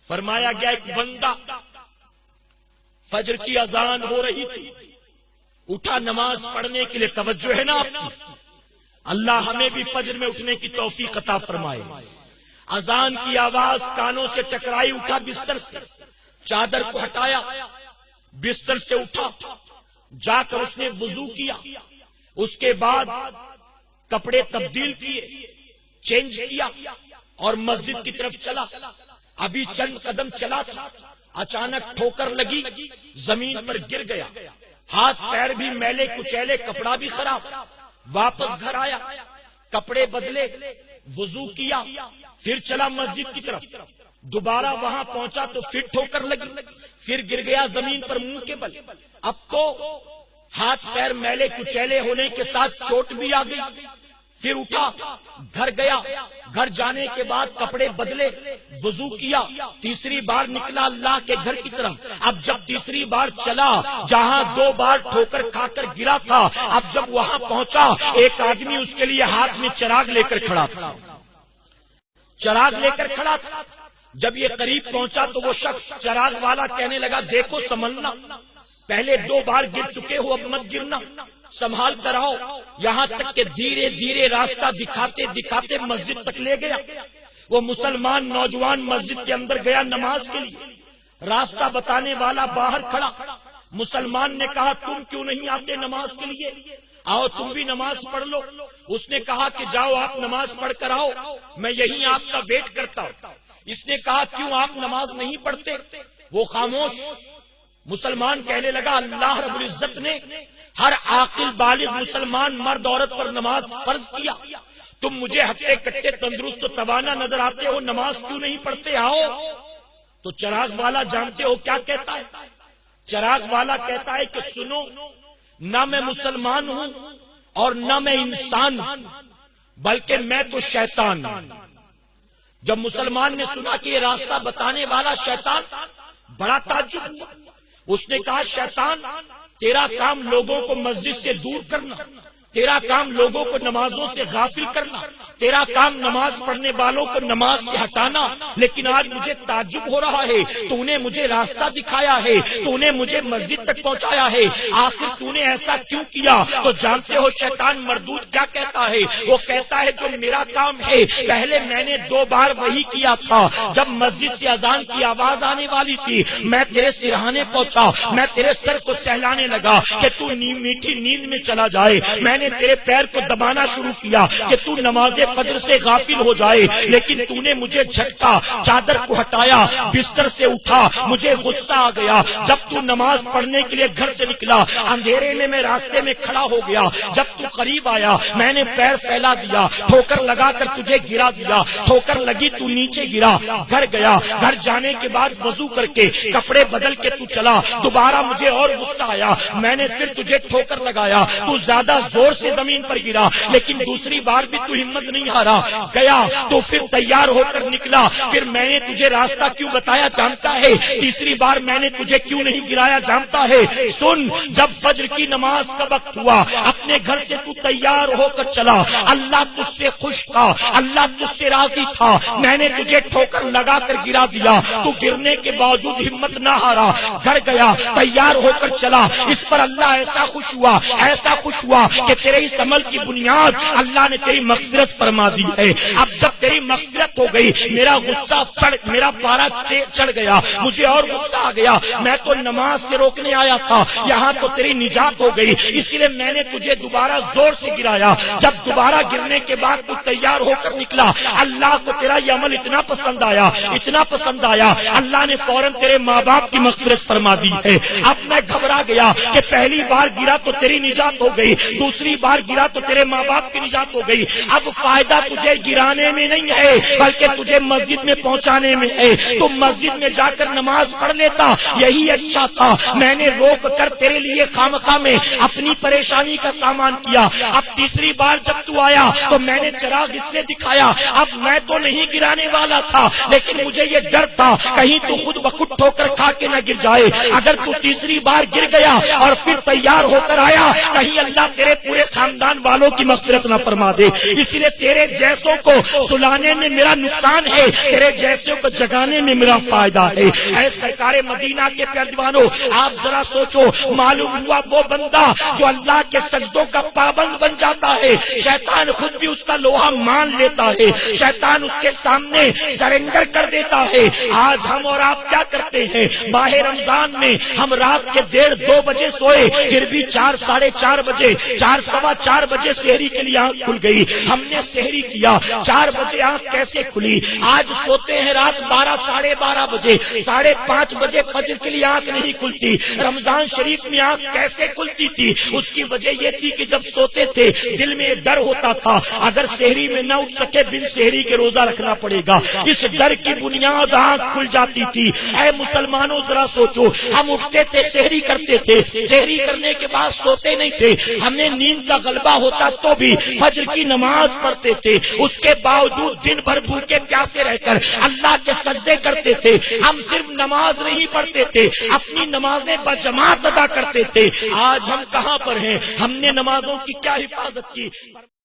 فرمایا گیا ایک بندہ فجر کی اذان ہو رہی تھی، اٹھا نماز پڑھنے کے لیے. توجہ ہے نا آپ کی؟ اللہ ہمیں بھی فجر میں اٹھنے کی توفیق عطا فرمائے. اذان کی آواز کانوں سے ٹکرائی، اٹھا بستر سے، چادر کو ہٹایا، بستر سے اٹھا، جا کر اس نے وضو کیا، اس کے بعد کپڑے تبدیل کیے، چینج کیا اور مسجد کی طرف چلا. ابھی چند قدم چلا تھا، اچانک ٹھوکر لگی، زمین پر گر گیا، ہاتھ پیر بھی میلے کچیلے، کپڑا بھی خراب. واپس گھر آیا، کپڑے بدلے، وضو کیا، پھر چلا مسجد کی طرف. دوبارہ وہاں پہنچا تو پھر ٹھوکر لگی، پھر گر گیا زمین پر منہ کے بل. اب تو ہاتھ پیر میلے کچیلے ہونے کے ساتھ چوٹ بھی آ گئی. پھر اٹھا، گھر گیا، گھر جانے کے بعد کپڑے بدلے، وضو کیا، تیسری بار نکلا اللہ کے گھر کی طرف. اب جب تیسری بار چلا، جہاں 2 بار ٹھوکر کھا کر گرا تھا، اب جب وہاں پہنچا، ایک آدمی اس کے لیے ہاتھ میں چراغ لے کر کھڑا تھا. چراغ لے کر کھڑا تھا. جب یہ قریب پہنچا تو وہ شخص چراغ والا کہنے لگا دیکھو سنبھلنا، پہلے 2 بار گر چکے ہو، اب مت گرنا، سنبھال کر آؤ. یہاں تک کہ دھیرے دھیرے راستہ دکھاتے دکھاتے مسجد تک لے گیا. وہ مسلمان نوجوان مسجد کے اندر گیا نماز کے لیے. راستہ بتانے والا باہر کھڑا. مسلمان نے کہا تم کیوں نہیں آتے نماز کے لیے؟ آؤ تم بھی نماز پڑھ لو. اس نے کہا کہ جاؤ آپ نماز پڑھ کر آؤ، میں یہیں آپ کا ویٹ کرتا ہوں. اس نے کہا کیوں آپ نماز نہیں پڑھتے؟ وہ خاموش. مسلمان کہنے لگا اللہ رب العزت نے ہر عاقل بالغ مسلمان مرد عورت پر نماز فرض کیا، تم مجھے ہٹے کٹے تندرست و توانا نظر آتے ہو، نماز کیوں نہیں پڑھتے؟ آؤ. تو چراغ والا جانتے ہو کیا کہتا ہے؟ چراغ والا کہتا ہے کہ سنو، نہ میں مسلمان ہوں اور نہ میں انسان ہوں، بلکہ میں تو شیطان ہوں. جب مسلمان نے سنا کہ یہ راستہ بتانے والا شیطان، بڑا تعجب ہوا. اس نے کہا شیطان، تیرا کام لوگوں کو مسجد سے دور کرنا، تیرا کام لوگوں کو نمازوں سے غافل کرنا، تیرا کام نماز پڑھنے والوں کو نماز سے ہٹانا. لیکن آج مجھے تعجب ہو رہا ہے، تو نے مجھے راستہ دکھایا ہے، تو نے مجھے مسجد تک پہنچایا ہے، آخر تو نے ایسا کیوں کیا؟ تو جانتے ہو شیطان مردود کیا کہتا ہے؟ وہ کہتا ہے جو میرا کام ہے، پہلے میں نے 2 بار وہی کیا تھا. جب مسجد سے اذان کی آواز آنے والی تھی، میں تیرے سرہانے پہنچا، میں تیرے سر کو سہلانے لگا کہ تو میٹھی نیند میں چلا جائے. میں نے تیرے پیر کو دبانا شروع کیا کہ تو نماز فجر سے غافل ہو جائے، لیکن تو نے مجھے جھٹکا، چادر کو ہٹایا، بستر سے اٹھا. مجھے غصہ آ گیا. جب تو نماز پڑھنے کے لیے گھر سے نکلا، اندھیرے میں راستے میں کھڑا ہو گیا. جب تو قریب آیا، میں نے پیر پھیلا دیا، ٹھوکر لگا کر تجھے گرا دیا. ٹھوکر لگی، تو نیچے گرا. گھر گیا، گھر جانے کے بعد وضو کر کے کپڑے بدل کے تو چلا. دوبارہ مجھے اور غصہ آیا، میں نے پھر تجھے ٹھوکر لگایا. تو زیادہ زور سے زمین پر گرا، لیکن دوسری بار بھی تو ہمت نہیں ہارا. گیا تو پھر تیار ہو کر نکلا. پھر میں نے تجھے راستہ کیوں بتایا جانتا ہے؟ تیسری بار میں نے تجھے کیوں نہیں گرایا جانتا ہے؟ سن، جب فجر کی نماز کا وقت ہوا، اپنے گھر سے تو تیار ہو کر چلا. اللہ تجھ سے خوش تھا، اللہ تجھ سے راضی تھا. میں نے تجھے ٹھوکر لگا کر گرا دیا، تو گرنے کے باوجود ہمت نہ ہارا. گھر گیا، تیار ہو کر چلا. اس پر اللہ ایسا خوش ہوا، ایسا خوش ہوا کہ تیرے اس عمل کی بنیاد اللہ نے تیری مغفرت فرما دی ہے. اب جب تیری مغفرت ہو گئی، میرا غصہ میرا پارا چڑھ گیا، مجھے اور غصہ آ گیا. میں تو نماز سے روکنے آیا تھا، یہاں تو تیری نجات ہو گئی، اس لیے میں نے تجھے دوبارہ زور سے گرایا. جب دوبارہ گرنے کے بعد تو تیار ہو کر نکلا. اللہ کو تیرا یہ عمل اتنا پسند آیا، اتنا پسند آیا، اللہ نے فوراً تیرے ماں باپ کی مغفرت فرما دی ہے. اب میں گھبرا گیا کہ پہلی بار گرا تو تیری نجات ہو گئی، دوسری بار گرا تو تیرے ماں باپ کی نجات ہو گئی. اب فائدہ تجھے گرانے میں نہیں ہے، بلکہ تجھے مسجد میں پہنچانے میں ہے. تو مسجد میں جا کر نماز پڑھ لیتا، یہی اچھا تھا. میں نے روک کر تیرے لیے خامخواہ میں اپنی پریشانی کا سامان کیا. اب تیسری بار جب تو آیا تو میں نے چراغ اس لیے دکھایا. اب میں تو نہیں گرانے والا تھا، لیکن مجھے یہ ڈر تھا کہیں تو خود بخود ٹھوکر کھا کے نہ گر جائے. اگر تو تیسری بار گر گیا اور پھر تیار ہو کر آیا، کہیں اللہ تیرے پورے خاندان والوں کی مغفرت نہ فرما دے. اس لیے تیرے جیسوں کو سلانے میں میرا نقصان ہے، تیرے جیسوں کو جگانے میں میرا فائدہ ہے۔ اے سرکار مدینہ کے پیروانوں، آپ ذرا سوچو، معلوم ہوا وہ بندہ جو اللہ کے سجدوں کا پابند بن جاتا ہے، شیطان خود بھی اس کا لوہا مان لیتا ہے، شیطان اس کے سامنے سرنڈر کر دیتا ہے۔ آج ہم اور آپ کیا کرتے ہیں؟ ماہ رمضان میں ہم رات کے 1:30-2 بجے سوئے، پھر بھی 4 ساڑھے 4 بجے 4 سوا 4 بجے سحری کے لیے آنکھ کھل گئی، ہم نے سحری کیا، 4 بجے آنکھ کیسے کھلی؟ آج سوتے ہیں رات 12 ساڑھے 12 بجے، 5:30 بجے فجر کے لیے آنکھ نہیں کھلتی۔ رمضان شریف میں آنکھ کیسے کھلتی تھی؟ اس کی وجہ یہ تھی کہ جب سوتے تھے دل میں ڈر ہوتا تھا اگر سحری میں نہ اٹھ سکے بن سحری کے روزہ رکھنا پڑے گا، اس ڈر کی بنیاد آنکھ کھل جاتی تھی۔ اے مسلمانوں ذرا سوچو، ہم اٹھتے تھے سحری کرتے تھے، سحری کرنے کے بعد سوتے نہیں تھے، ہمیں نیند کا غلبہ ہوتا تو بھی فجر کی نماز پڑھتے تھے، اس کے باوجود دن بھر بھوکے پیاسے رہ کر اللہ کے سجدے کرتے تھے۔ ہم صرف نماز نہیں پڑھتے تھے، اپنی نمازیں بجماعت ادا کرتے تھے۔ آج ہم کہاں پر ہیں؟ ہم نے نمازوں کی کیا حفاظت کی؟